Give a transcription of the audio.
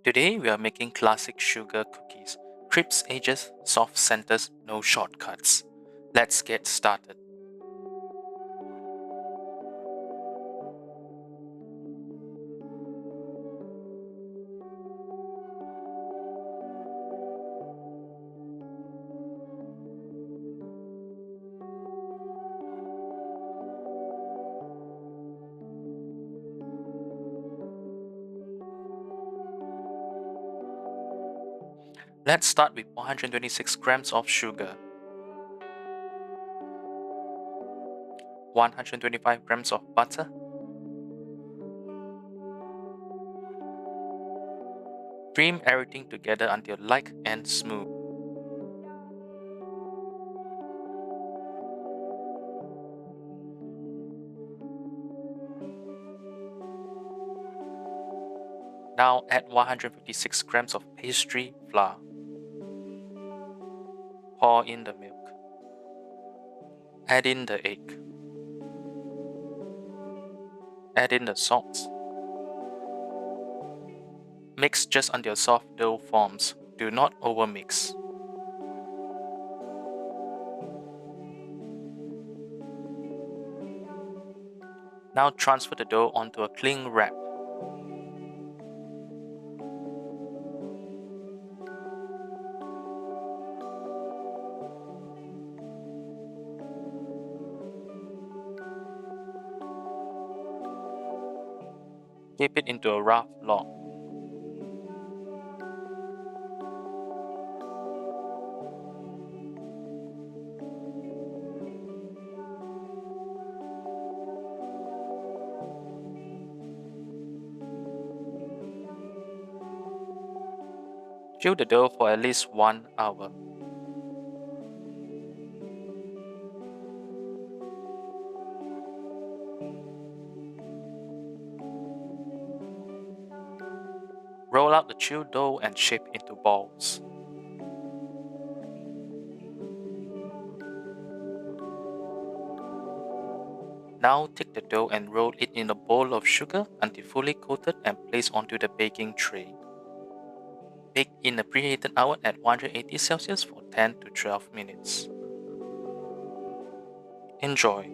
Today we are making classic sugar cookies. Crisp edges, soft centers, no shortcuts. Let's get started. Let's start with 126 grams of sugar, 125 grams of butter, cream everything together until light and smooth. Now add 156 grams of pastry flour. Pour in the milk. Add in the egg. Add in the salt. Mix just until soft dough forms. Do not overmix. Now transfer the dough onto a cling wrap. Dip it into a rough log. Chill the dough for at least 1 hour. Roll out the chilled dough and shape into balls. Now take the dough and roll it in a bowl of sugar until fully coated and place onto the baking tray. Bake in a preheated oven at 180°C for 10 to 12 minutes. Enjoy!